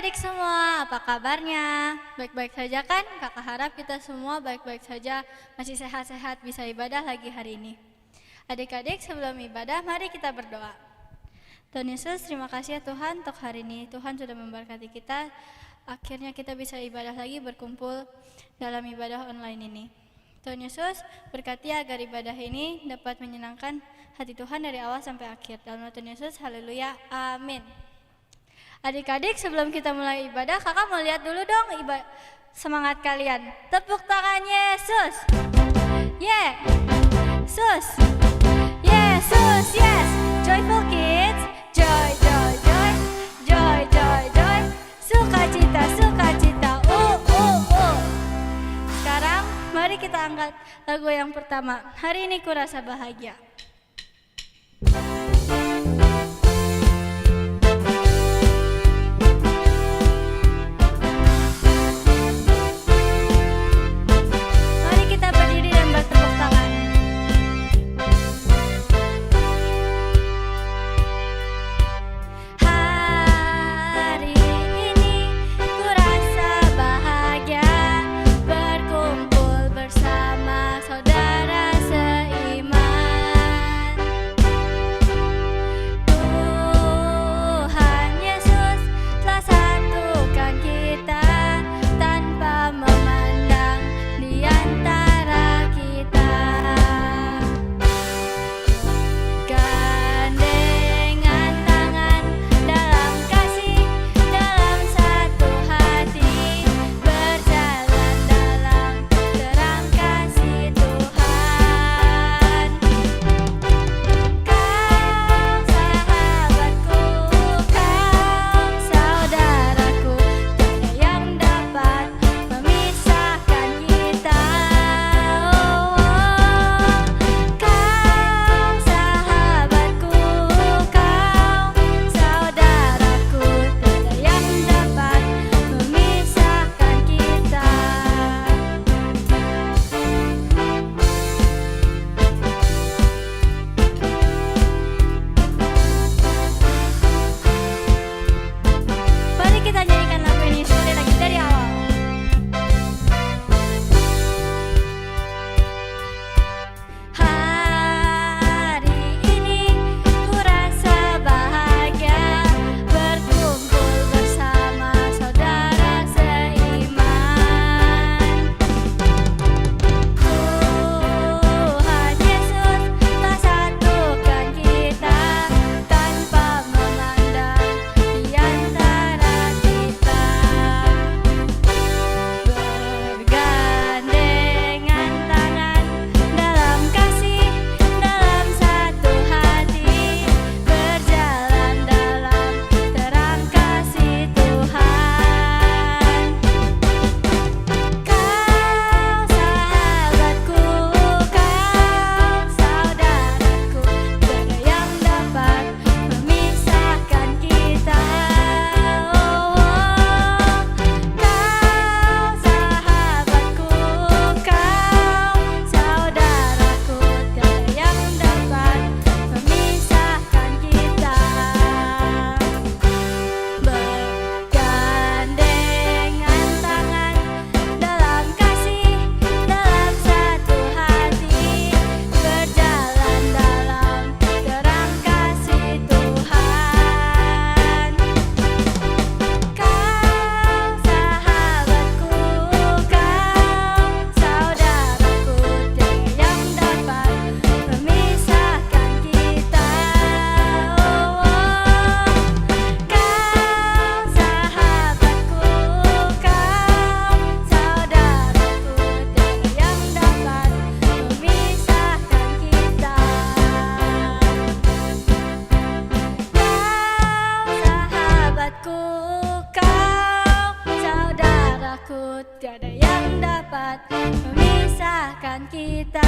adik-adik semua, apa kabarnya? Baik-baik saja kan? Kakak harap kita semua baik-baik saja, masih sehat-sehat, bisa ibadah lagi hari ini. Adik-adik, sebelum ibadah, mari kita berdoa. Tuhan Yesus, terima kasih ya Tuhan untuk hari ini. Tuhan sudah memberkati kita, akhirnya kita bisa ibadah lagi, berkumpul dalam ibadah online ini. Tuhan Yesus, berkati agar ibadah ini dapat menyenangkan hati Tuhan dari awal sampai akhir. Dalam nama Tuhan Yesus, haleluya, amin. Adik-adik, sebelum kita mulai ibadah, kakak mau lihat dulu dong semangat kalian. Tepuk tangan Yesus. Yeah. Sus. Yesus, yes. Joyful kids. Joy, joy, joy. Joy, joy, joy. Sukacita, sukacita. Sekarang mari kita angkat lagu yang pertama. Hari ini kurasa bahagia. Tiada yang dapat memisahkan kita.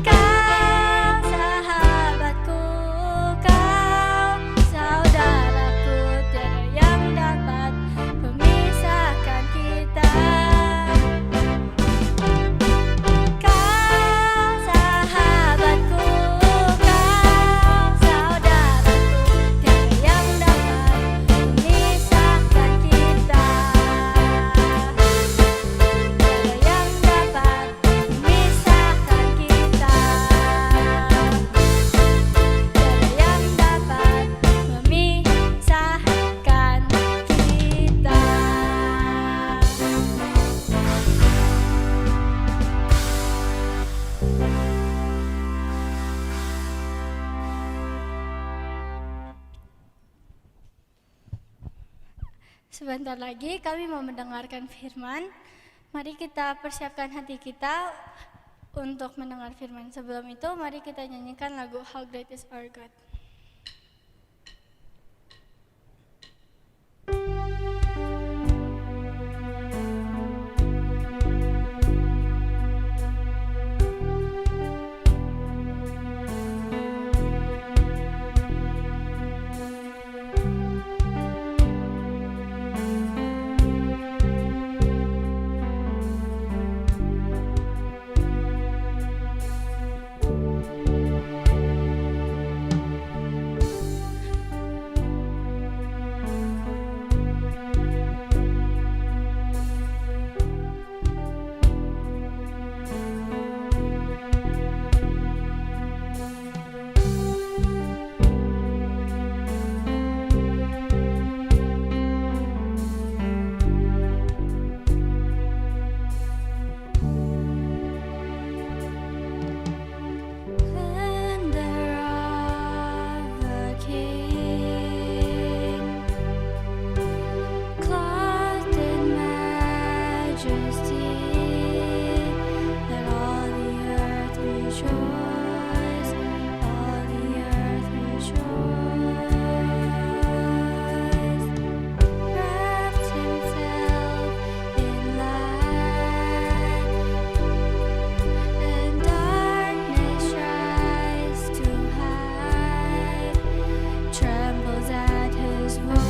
Kau sahabatku, kau saudaraku, tiada yang dapat memisahkan kita. Kau sahabatku, kau saudaraku, tiada yang dapat Sebentar lagi kami mau mendengarkan firman. Mari kita persiapkan hati kita untuk mendengar firman. Sebelum itu, mari kita nyanyikan lagu How Great Is Our God. Trembles at his voice.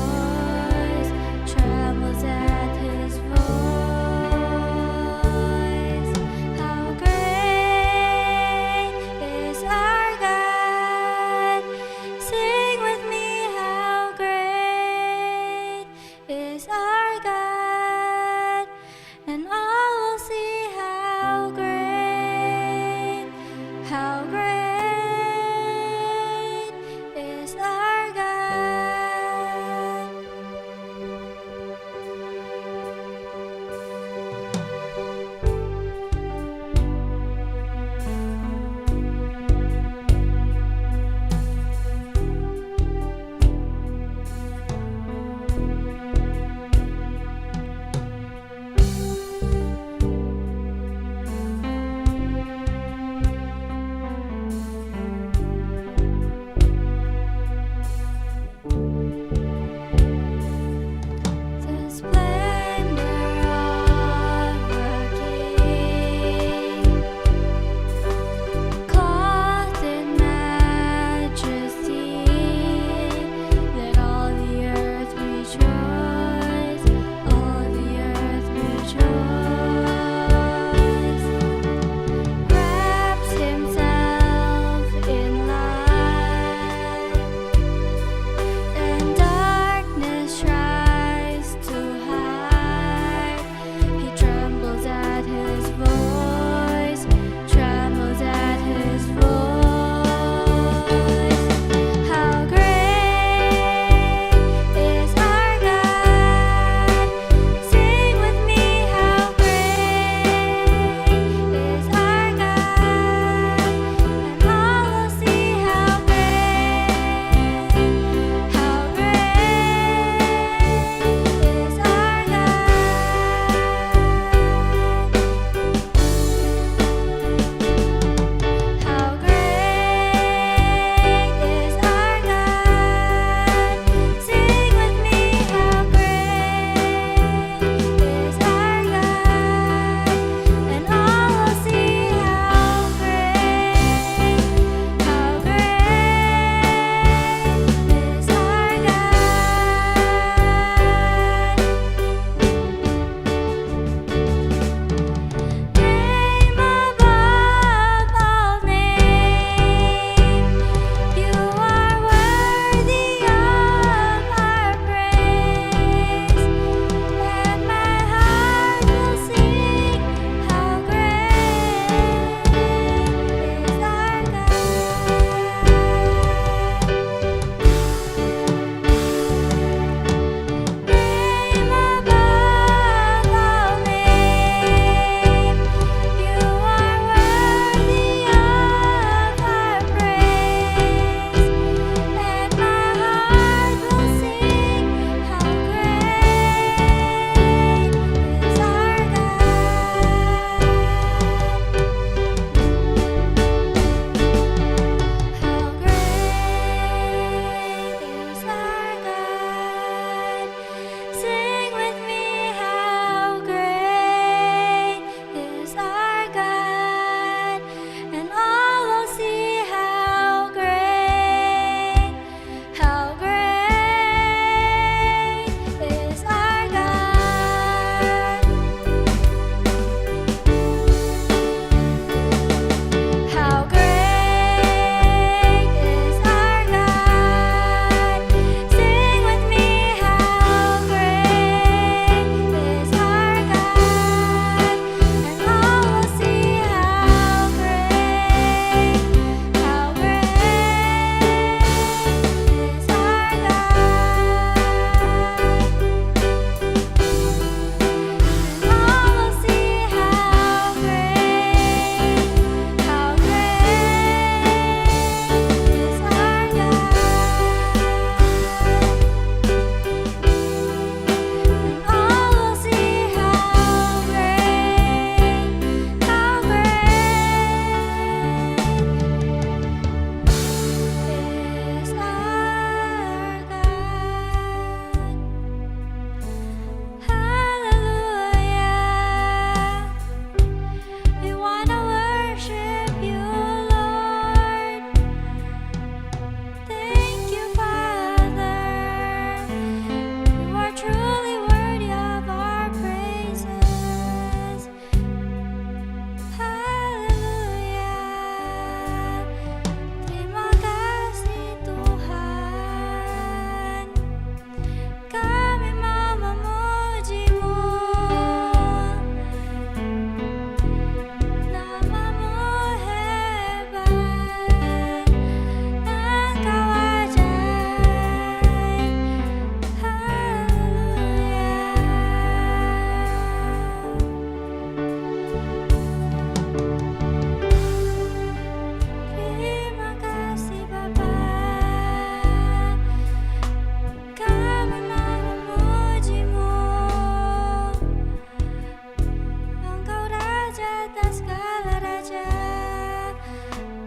atas segala raja.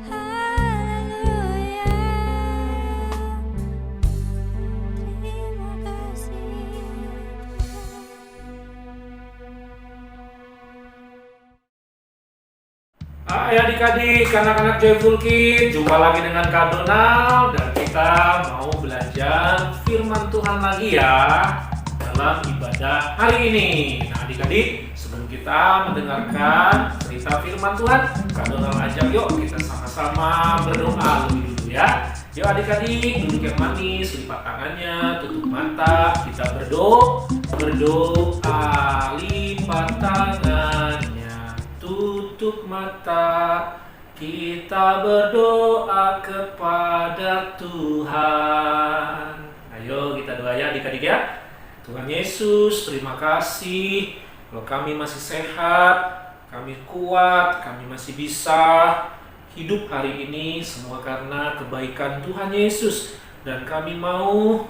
Haleluya. Terima kasih Tuhan. Hai adik-adik, anak-anak Joyful Kids, jumpa lagi dengan Kak Donald dan kita mau belajar firman Tuhan lagi ya dalam ibadah hari ini. Nah adik-adik, sebelum kita mendengarkan cerita firman Tuhan, Kak Donald ajak yuk kita sama-sama berdoa lebih dulu ya. Yuk adik-adik, duduk yang manis, lipat tangannya, tutup mata, kita berdoa, lipat tangannya, tutup mata, kita berdoa kepada Tuhan. Ayo kita doa ya adik-adik ya. Tuhan Yesus, terima kasih kalau kami masih sehat, kami kuat, kami masih bisa hidup hari ini, semua karena kebaikan Tuhan Yesus. Dan kami mau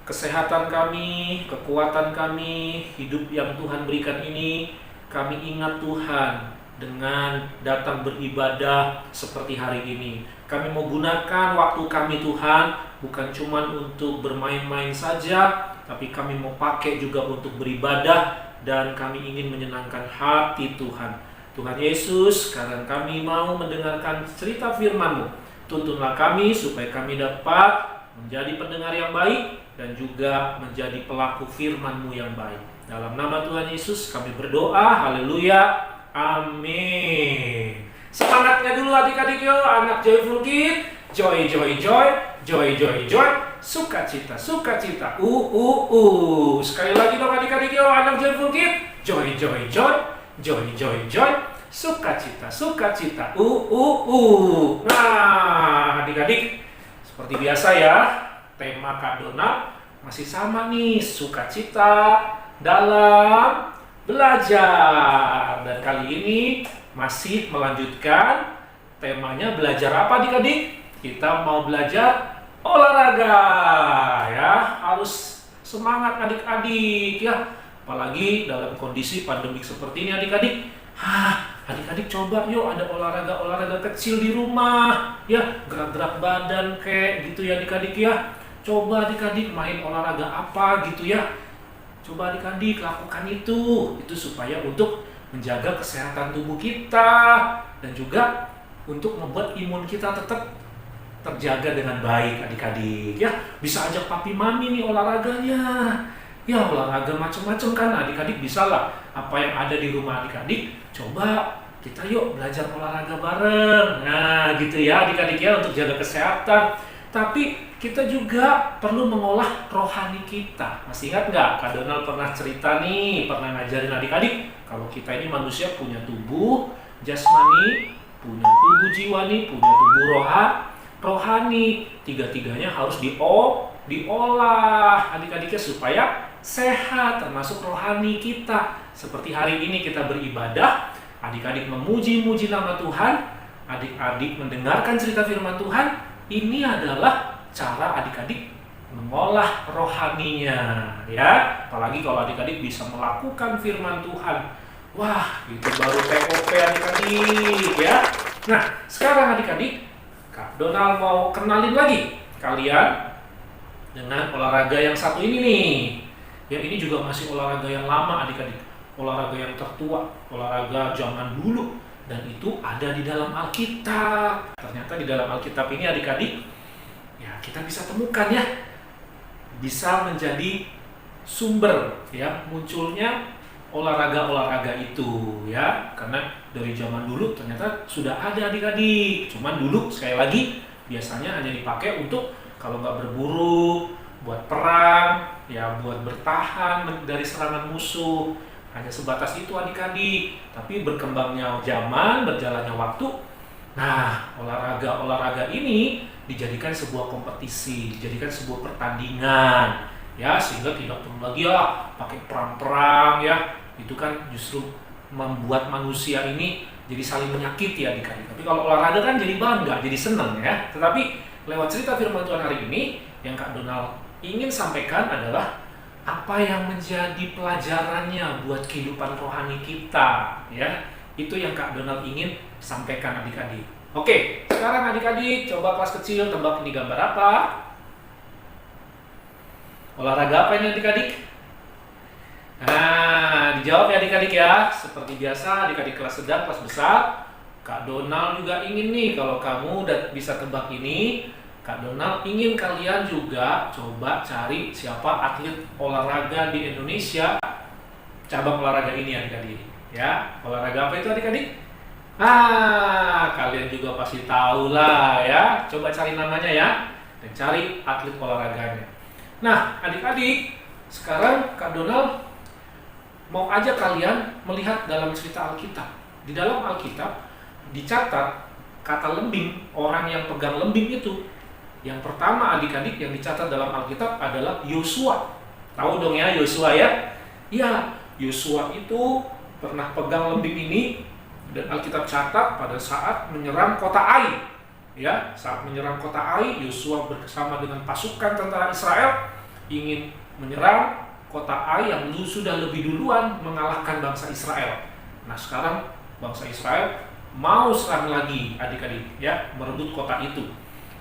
kesehatan kami, kekuatan kami, hidup yang Tuhan berikan ini, kami ingat Tuhan dengan datang beribadah seperti hari ini. Kami mau gunakan waktu kami Tuhan, bukan cuma untuk bermain-main saja, tapi kami mau pakai juga untuk beribadah dan kami ingin menyenangkan hati Tuhan. Tuhan Yesus, sekarang kami mau mendengarkan cerita firman-Mu. Tuntunlah kami supaya kami dapat menjadi pendengar yang baik dan juga menjadi pelaku firman-Mu yang baik. Dalam nama Tuhan Yesus kami berdoa, haleluya, amin. Semangatnya dulu adik-adik yo, anak Joyful Kids. Joy, joy, joy, joy, joy, joy, sukacita, sukacita, Sekali lagi dong adik-adik yo, anak Joyful Kids. Joy, joy, joy, joy, joy, joy, sukacita, sukacita, Nah, adik-adik, seperti biasa ya, tema Kak Donald masih sama nih, sukacita dalam belajar. Dan kali ini masih melanjutkan temanya belajar apa adik-adik? Kita mau belajar olahraga ya, harus semangat adik-adik ya. Apalagi dalam kondisi pandemik seperti ini adik-adik. Adik-adik coba yuk ada olahraga kecil di rumah ya, gerak-gerak badan kayak gitu ya adik-adik ya. Coba adik-adik main olahraga apa gitu ya. Coba adik-adik lakukan itu supaya untuk menjaga kesehatan tubuh kita dan juga untuk membuat imun kita tetap terjaga dengan baik adik-adik ya. Bisa ajak papi mami nih olahraganya ya, olahraga macam-macam kan adik-adik bisa lah, apa yang ada di rumah adik-adik coba kita yuk belajar olahraga bareng. Nah gitu ya adik-adik ya, untuk jaga kesehatan. Tapi kita juga perlu mengolah rohani kita. Masih ingat nggak Kak Donald pernah cerita nih, pernah ngajarin adik-adik kalau kita ini manusia punya tubuh jasmani, punya tubuh jiwani, punya tubuh rohani. Tiga-tiganya harus diolah adik-adiknya supaya sehat, termasuk rohani kita. Seperti hari ini kita beribadah, adik-adik memuji-muji nama Tuhan, adik-adik mendengarkan cerita firman Tuhan. Ini adalah cara adik-adik mengolah rohaninya ya. Apalagi kalau adik-adik bisa melakukan firman Tuhan. Wah, itu baru TOP adik-adik ya. Nah, sekarang adik-adik, Kak Donald mau kenalin lagi kalian dengan olahraga yang satu ini nih. Yang ini juga masih olahraga yang lama adik-adik. Olahraga yang tertua, olahraga zaman dulu. Dan itu ada di dalam Alkitab. Ternyata di dalam Alkitab ini adik-adik, ya kita bisa temukan ya. Bisa menjadi sumber ya munculnya olahraga-olahraga itu ya. Karena dari zaman dulu ternyata sudah ada adik-adik. Cuman dulu sekali lagi biasanya hanya dipakai untuk kalau nggak berburu, buat perang, ya buat bertahan dari serangan musuh. Hanya sebatas itu adik-adik. Tapi berkembangnya zaman, berjalannya waktu, nah olahraga ini dijadikan sebuah kompetisi, dijadikan sebuah pertandingan ya, sehingga tidak perlu lagi ya pakai perang-perang ya. Itu kan justru membuat manusia ini jadi saling menyakiti adik-adik. Tapi kalau olahraga kan jadi bangga, jadi seneng ya. Tetapi lewat cerita firman Tuhan hari ini yang Kak Donald ingin sampaikan adalah apa yang menjadi pelajarannya buat kehidupan rohani kita ya. Itu yang Kak Donald ingin sampaikan adik-adik. Oke, sekarang adik-adik coba kelas kecil tebak ini gambar apa? Olahraga apa ini adik-adik? Nah, dijawab ya adik-adik ya. Seperti biasa adik-adik kelas sedang, kelas besar, Kak Donald juga ingin nih, kalau kamu udah bisa tebak ini, Kak Donald ingin kalian juga coba cari siapa atlet olahraga di Indonesia cabang olahraga ini adik-adik. Ya, olahraga apa itu adik-adik? Kalian juga pasti tahu lah ya. Coba cari namanya ya, dan cari atlet olahraganya. Nah, adik-adik, sekarang Kak Donald mau ajak kalian melihat dalam cerita Alkitab. Di dalam Alkitab dicatat kata lembing, orang yang pegang lembing itu. Yang pertama adik-adik yang dicatat dalam Alkitab adalah Yosua. Tahu dong ya Yosua ya? Ya, Yosua itu pernah pegang lembing ini, dan Alkitab catat pada saat menyerang kota Ai. Ya, saat menyerang kota Ai, Yosua bersama dengan pasukan tentara Israel ingin menyerang kota Ai yang sudah lebih duluan mengalahkan bangsa Israel. Nah, sekarang bangsa Israel mau serang lagi adik-adik ya, merebut kota itu.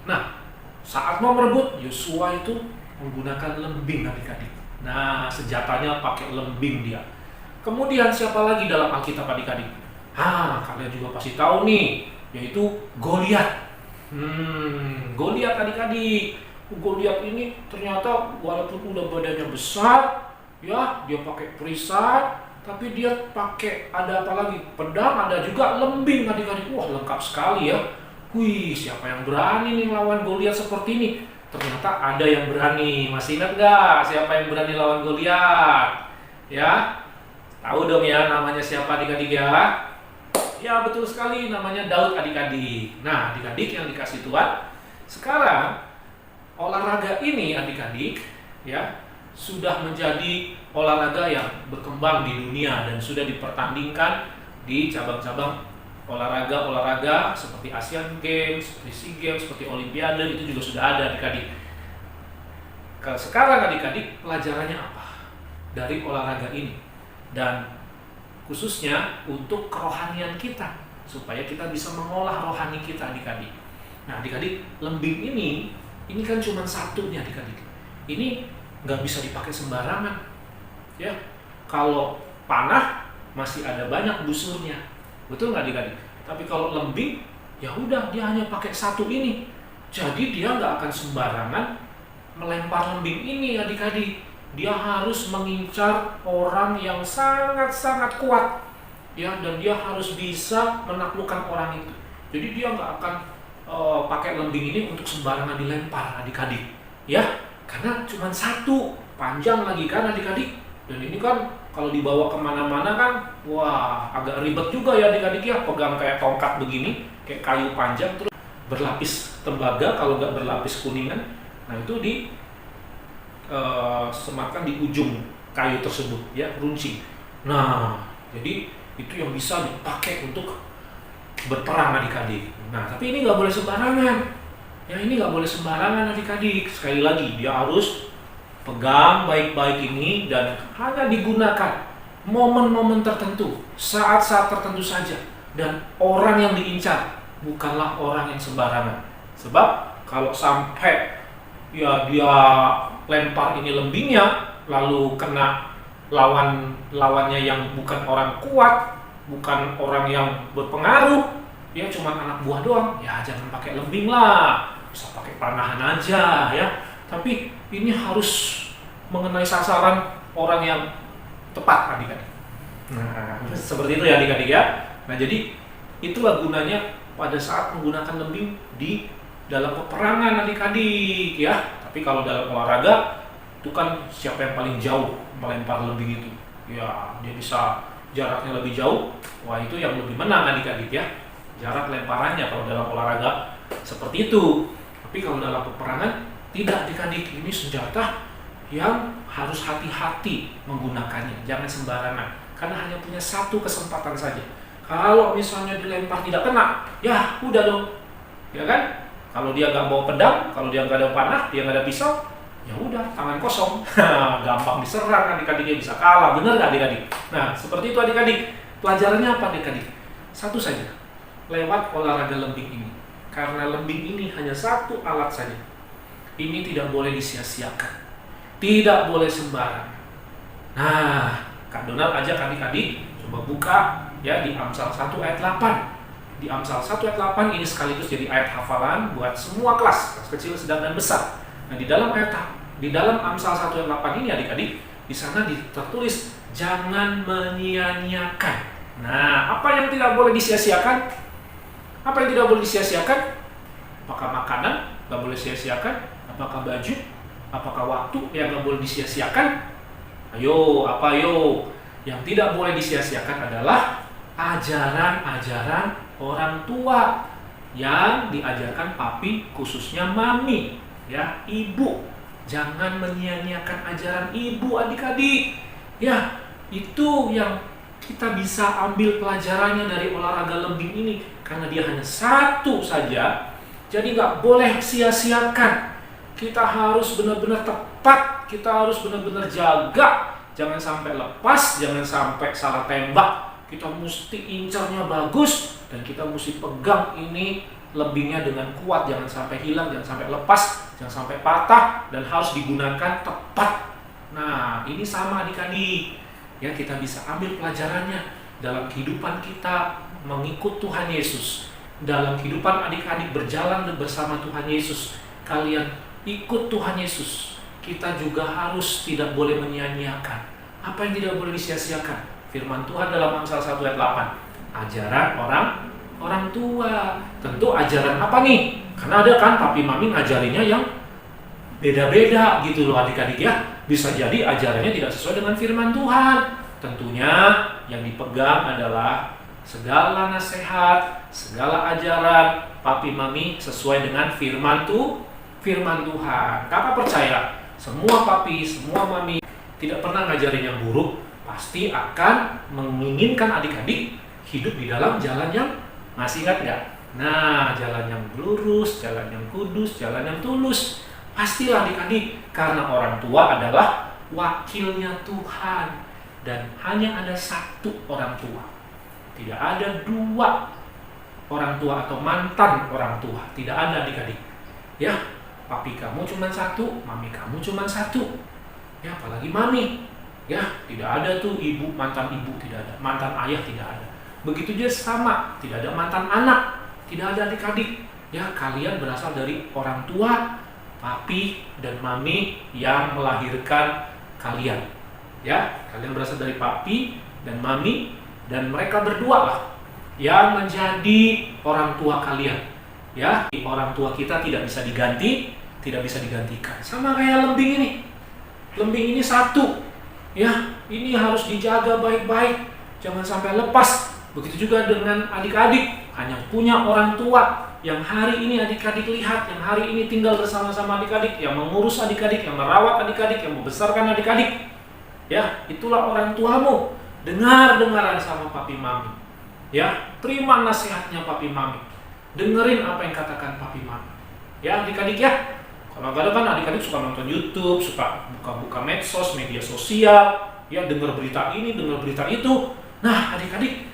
Nah, saat mau merebut, Yosua itu menggunakan lembing adik-adik. Nah, senjatanya pakai lembing dia. Kemudian siapa lagi dalam Alkitab adik-adik? Kalian juga pasti tahu nih, yaitu Goliat. Goliat adik-adik. Goliat ini ternyata walaupun udah badannya besar, ya dia pakai perisai, tapi dia pakai ada apa lagi? Pedang, ada juga lembing adik-adik. Wah, lengkap sekali ya. Wih, siapa yang berani nih lawan Goliat seperti ini? Ternyata ada yang berani. Masih ingat nggak siapa yang berani lawan Goliat? Ya, tahu dong ya namanya siapa adik-adik ya? Ya, betul sekali, namanya Daud adik-adik. Nah, adik-adik yang dikasih Tuhan, sekarang olahraga ini adik-adik ya sudah menjadi olahraga yang berkembang di dunia dan sudah dipertandingkan di cabang-cabang olahraga seperti Asian Games, seperti SEA Games, seperti Olimpiade, itu juga sudah ada adik-adik. Sekarang adik-adik pelajarannya apa dari olahraga ini? Dan khususnya untuk kerohanian kita, supaya kita bisa mengolah rohani kita adik-adik. Nah adik-adik, lembing ini kan cuma satu nih adik-adik. Ini nggak bisa dipakai sembarangan. Ya, kalau panah masih ada banyak busurnya, betul nggak adik-adik? Tapi kalau lembing, ya udah dia hanya pakai satu ini. Jadi dia nggak akan sembarangan melempar lembing ini adik-adik. Dia harus mengincar orang yang sangat-sangat kuat, ya, dan dia harus bisa menaklukkan orang itu. Jadi dia nggak akan pakai lembing ini untuk sembarangan dilempar adik-adik, ya, karena cuma satu, panjang lagi kan adik-adik. Dan ini kan kalau dibawa kemana-mana kan, wah agak ribet juga ya adik-adik ya, pegang kayak tongkat begini, kayak kayu panjang, terus berlapis tembaga, kalau nggak berlapis kuningan. Nah itu sematkan di ujung kayu tersebut, ya, runcing. Nah, jadi itu yang bisa dipakai untuk berperang adik-adik. Nah, tapi ini nggak boleh sembarangan. Ya, ini nggak boleh sembarangan adik-adik. Sekali lagi, dia harus pegang baik-baik ini dan hanya digunakan momen-momen tertentu, saat-saat tertentu saja. Dan orang yang diincar bukanlah orang yang sembarangan. Sebab kalau sampai ya dia lempar ini lembingnya, lalu kena lawannya yang bukan orang kuat, bukan orang yang berpengaruh, ya cuma anak buah doang, ya jangan pakai lembing lah, bisa pakai panahan aja ya. Tapi ini harus mengenai sasaran orang yang tepat adik-adik. Nah, seperti itu ya adik-adik ya. Nah, jadi itulah gunanya pada saat menggunakan lembing di dalam peperangan adik-adik ya. Tapi kalau dalam olahraga itu kan siapa yang paling jauh melempar lembing itu, ya dia bisa jaraknya lebih jauh, wah itu yang lebih menang adik-adik ya, jarak lemparannya kalau dalam olahraga seperti itu. Tapi kalau dalam peperangan tidak adik-adik, ini senjata yang harus hati-hati menggunakannya, jangan sembarangan, karena hanya punya satu kesempatan saja. Kalau misalnya dilempar tidak kena, ya udah dong, ya kan? Kalau dia nggak bawa pedang, kalau dia nggak ada panah, dia nggak ada pisau, ya udah tangan kosong, gampang diserang adik-adik, dia bisa kalah, bener nggak adik-adik? Nah seperti itu adik-adik. Pelajarannya apa adik-adik? Satu saja, lewat olahraga lembing ini. Karena lembing ini hanya satu alat saja. Ini tidak boleh disia-siakan. Tidak boleh sembarang. Nah, Kak Donald ajak adik-adik coba buka ya di Amsal 1 ayat 8. Di Amsal 1 ayat 8 ini sekaligus jadi ayat hafalan buat semua kelas kecil, sedang dan besar. Nah, di dalam Amsal 1 ayat 8 ini adik-adik, di sana tertulis jangan menyia-nyiakan. Nah, apa yang tidak boleh disia-siakan? Apa yang tidak boleh disia-siakan? Apakah makanan? Nggak boleh sia-siakan. Apakah baju? Apakah waktu yang nggak boleh disia-siakan? Ayo, apa yo? Yang tidak boleh disia-siakan adalah ajaran-ajaran orang tua yang diajarkan papi, khususnya mami, ya, ibu. Jangan menyia-nyiakan ajaran ibu, adik-adik. Ya, itu yang kita bisa ambil pelajarannya dari olahraga lembing ini, karena dia hanya satu saja. Jadi nggak boleh sia-siakan. Kita harus benar-benar tepat, kita harus benar-benar jaga. Jangan sampai lepas, jangan sampai salah tembak. Kita mesti incarnya bagus, dan kita mesti pegang ini lembingnya dengan kuat. Jangan sampai hilang, jangan sampai lepas, jangan sampai patah, dan harus digunakan tepat. Nah, ini sama adik-adik. Ya, kita bisa ambil pelajarannya dalam kehidupan kita mengikut Tuhan Yesus. Dalam kehidupan adik-adik berjalan bersama Tuhan Yesus, kalian ikut Tuhan Yesus, kita juga harus tidak boleh menyia-nyiakan. Apa yang tidak boleh disia-siakan? Firman Tuhan dalam Amsal 1 ayat 8. Ajaran orang tua. Tentu ajaran apa nih? Karena ada kan papi mami ngajarinya yang beda-beda gitu loh adik-adik ya. Bisa jadi ajarannya tidak sesuai dengan firman Tuhan. Tentunya yang dipegang adalah segala nasihat, segala ajaran papi mami sesuai dengan firman Tuhan. Kakak percaya semua papi, semua mami tidak pernah ngajarin yang buruk, pasti akan menginginkan adik-adik hidup di dalam jalan yang, masih ingat nggak? Nah, jalan yang lurus, jalan yang kudus, jalan yang tulus. Pastilah adik-adik, karena orang tua adalah wakilnya Tuhan, dan hanya ada satu orang tua. Tidak ada dua orang tua atau mantan orang tua. Tidak ada adik-adik. Ya, papi kamu cuma satu, mami kamu cuma satu. Ya, apalagi mami. Ya, tidak ada tuh ibu, mantan ibu, tidak ada. Mantan ayah tidak ada. Begitu juga sama, tidak ada mantan anak. Tidak ada adik-adik. Ya, kalian berasal dari orang tua, papi dan mami yang melahirkan kalian. Ya, kalian berasal dari papi dan mami, dan mereka berdua lah yang menjadi orang tua kalian. Ya, orang tua kita tidak bisa diganti, tidak bisa digantikan. Sama kayak lembing ini. Lembing ini satu. Ya, ini harus dijaga baik-baik, jangan sampai lepas. Begitu juga dengan adik-adik, hanya punya orang tua yang hari ini adik-adik lihat, yang hari ini tinggal bersama-sama adik-adik, yang mengurus adik-adik, yang merawat adik-adik, yang membesarkan adik-adik. Ya, itulah orang tuamu. Dengar-dengaran sama papi mami. Ya, terima nasihatnya papi mami. Dengerin apa yang katakan papi mami. Ya, adik-adik ya. Kadang-kadang kan adik-adik suka nonton YouTube, suka buka-buka medsos, media sosial, ya, dengar berita ini, dengar berita itu. Nah, adik-adik,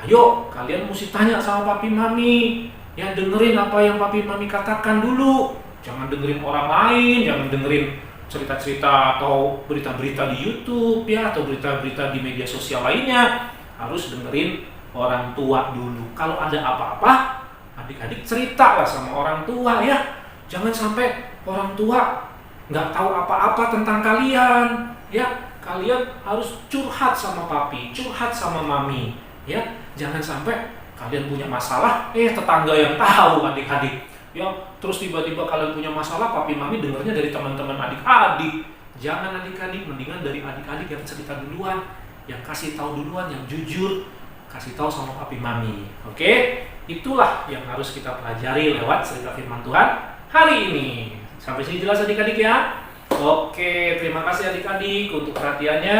ayo kalian mesti tanya sama papi mami. Ya, dengerin apa yang papi mami katakan dulu. Jangan dengerin orang lain, jangan dengerin cerita-cerita atau berita-berita di YouTube ya, atau berita-berita di media sosial lainnya. Harus dengerin orang tua dulu. Kalau ada apa-apa, adik-adik ceritalah sama orang tua ya. Jangan sampai orang tua nggak tahu apa-apa tentang kalian ya. Kalian harus curhat sama papi, curhat sama mami ya. Jangan sampai kalian punya masalah, tetangga yang tahu adik-adik ya. Terus tiba-tiba kalian punya masalah, papi mami dengarnya dari teman-teman adik-adik. Jangan adik-adik, mendingan dari adik-adik yang cerita duluan, yang kasih tahu duluan, yang jujur, kasih tahu sama papi mami. Oke? Itulah yang harus kita pelajari lewat cerita firman Tuhan hari ini. Sampai sini jelas adik-adik ya? Oke, terima kasih adik-adik untuk perhatiannya.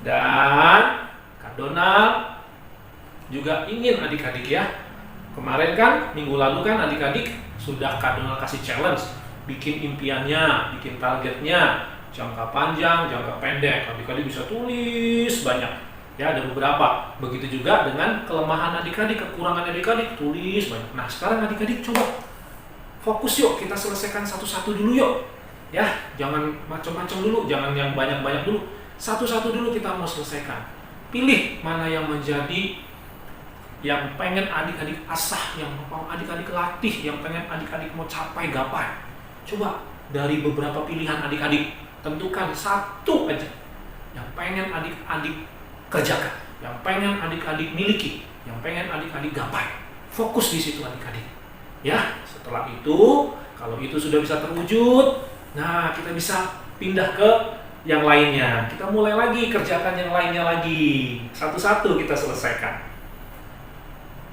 Dan Kak Donald juga ingin adik-adik ya. Kemarin kan, minggu lalu kan adik-adik sudah Kak Donald kasih challenge. Bikin impiannya, bikin targetnya. Jangka panjang, jangka pendek. Adik-adik bisa tulis banyak. Ya, ada beberapa. Begitu juga dengan kelemahan adik-adik, kekurangan adik-adik, tulis banyak. Nah, sekarang adik-adik coba fokus yuk, kita selesaikan satu-satu dulu yuk. Ya, jangan macam-macam dulu, jangan yang banyak-banyak dulu. Satu-satu dulu kita mau selesaikan. Pilih mana yang menjadi yang pengen adik-adik asah, yang mau adik-adik latih, yang pengen adik-adik mau capai, gapai. Coba dari beberapa pilihan adik-adik, tentukan satu aja yang pengen adik-adik kerjakan, yang pengen adik-adik miliki, yang pengen adik-adik gapai. Fokus di situ adik-adik. Ya, setelah itu, kalau itu sudah bisa terwujud, nah kita bisa pindah ke yang lainnya. Kita mulai lagi kerjakan yang lainnya lagi. Satu-satu kita selesaikan.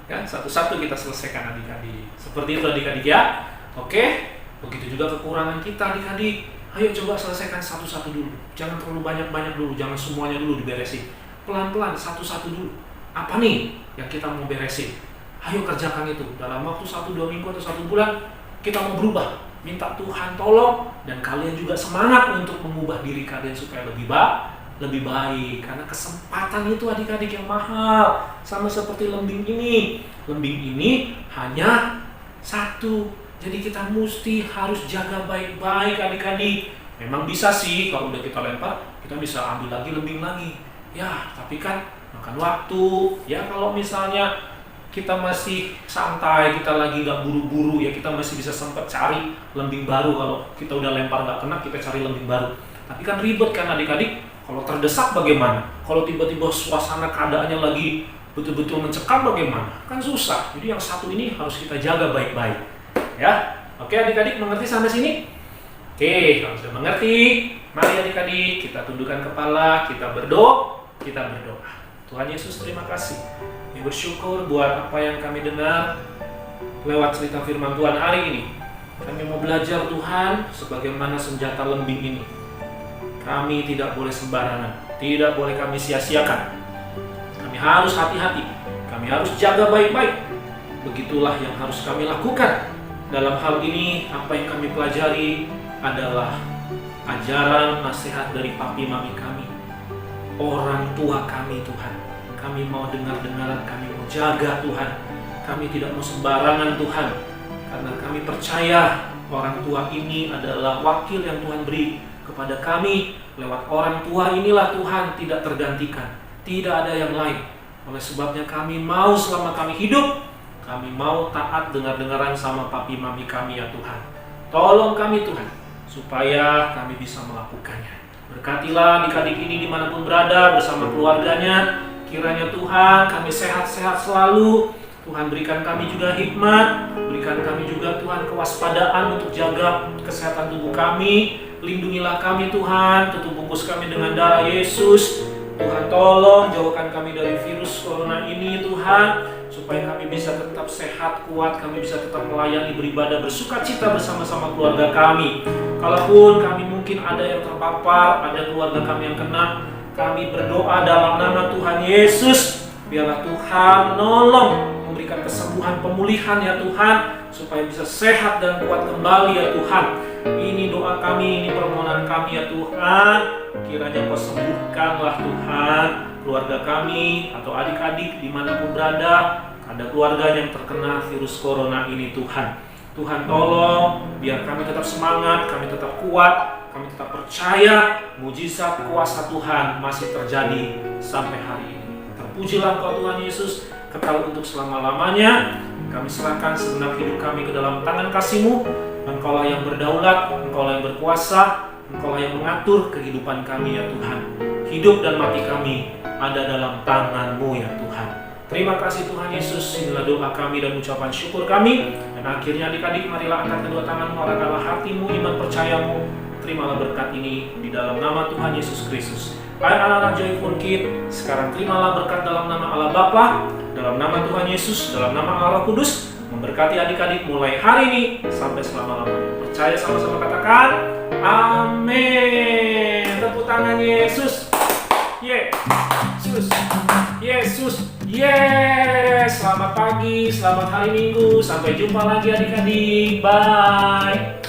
Ya, satu-satu kita selesaikan adik-adik. Seperti itu adik-adik ya. Oke, begitu juga kekurangan kita adik-adik. Ayo coba selesaikan satu-satu dulu. Jangan terlalu banyak-banyak dulu, jangan semuanya dulu diberesin. Pelan-pelan, satu-satu dulu. Apa nih yang kita mau beresin? Ayo kerjakan itu. Dalam waktu 1-2 minggu atau 1 bulan, kita mau berubah. Minta Tuhan tolong, dan kalian juga semangat untuk mengubah diri kalian supaya lebih baik. Karena kesempatan itu adik-adik yang mahal. Sama seperti lembing ini. Lembing ini hanya satu. Jadi kita mesti harus jaga baik-baik adik-adik. Memang bisa sih, kalau udah kita lempar, kita bisa ambil lagi lembing lagi. Ya, tapi kan makan waktu. Ya, kalau misalnya kita masih santai, kita lagi nggak buru-buru, ya kita masih bisa sempat cari lembing baru. Kalau kita udah lempar nggak kena, kita cari lembing baru. Tapi kan ribet kan adik-adik. Kalau terdesak bagaimana? Kalau tiba-tiba suasana keadaannya lagi betul-betul mencekam bagaimana? Kan susah. Jadi yang satu ini harus kita jaga baik-baik. Ya, oke adik-adik, mengerti sampai sini? Oke, kalau sudah mengerti, mari adik-adik kita tundukkan kepala, kita berdoa. Tuhan Yesus, terima kasih. Kami bersyukur buat apa yang kami dengar lewat cerita firman Tuhan hari ini. Kami mau belajar Tuhan sebagaimana senjata lembing ini. Kami tidak boleh sembarangan, tidak boleh kami sia-siakan. Kami harus hati-hati, kami harus jaga baik-baik. Begitulah yang harus kami lakukan. Dalam hal ini, apa yang kami pelajari adalah ajaran nasihat dari papi mami kami, orang tua kami Tuhan. Kami mau dengar-dengaran, kami mau jaga Tuhan. Kami tidak mau sembarangan Tuhan. Karena kami percaya orang tua ini adalah wakil yang Tuhan beri kepada kami. Lewat orang tua inilah Tuhan tidak tergantikan. Tidak ada yang lain. Oleh sebabnya kami mau selama kami hidup, kami mau taat dengar-dengaran sama papi mami kami ya Tuhan. Tolong kami Tuhan, supaya kami bisa melakukannya. Berkatilah adik-adik ini dimanapun berada bersama keluarganya. Kiranya Tuhan kami sehat-sehat selalu. Tuhan berikan kami juga hikmat. Berikan kami juga Tuhan kewaspadaan untuk jaga kesehatan tubuh kami. Lindungilah kami Tuhan. Tutup bungkus kami dengan darah Yesus. Tuhan tolong jauhkan kami dari virus corona ini Tuhan. Supaya kami bisa tetap sehat, kuat. Kami bisa tetap melayani, beribadah, bersuka cita bersama-sama keluarga kami. Kalaupun kami mungkin ada yang terpapar, ada keluarga kami yang kena, kami berdoa dalam nama Tuhan Yesus. Biarlah Tuhan nolong memberikan kesembuhan, pemulihan ya Tuhan, supaya bisa sehat dan kuat kembali ya Tuhan. Ini doa kami, ini permohonan kami ya Tuhan. Kiranya Kau sembuhkanlah Tuhan keluarga kami atau adik-adik dimanapun berada. Ada keluarga yang terkena virus corona ini Tuhan. Tuhan tolong, biar kami tetap semangat, kami tetap kuat, kami tetap percaya mujizat kuasa Tuhan masih terjadi sampai hari ini. Terpujilah Engkau Tuhan Yesus, kekal untuk selama-lamanya. Kami serahkan segenap hidup kami ke dalam tangan kasih-Mu. Engkaulah yang berdaulat, Engkaulah yang berkuasa, Engkaulah yang mengatur kehidupan kami ya Tuhan. Hidup dan mati kami ada dalam tangan-Mu ya Tuhan. Terima kasih Tuhan Yesus, inilah doa kami dan ucapan syukur kami. Dan akhirnya adik-adik, marilah angkat kedua tanganmu, arahkanlah hatimu, iman percayamu. Terimalah berkat ini di dalam nama Tuhan Yesus Kristus. Hai anak-anak Joyful Kid, sekarang terimalah berkat dalam nama Allah Bapa, dalam nama Tuhan Yesus, dalam nama Allah Roh Kudus, memberkati adik-adik mulai hari ini sampai selama-lamanya. Percaya sama-sama katakan, amin. Tepuk tangan Yesus. Yesus, Yesus, yes. Selamat pagi, selamat hari Minggu. Sampai jumpa lagi adik-adik. Bye.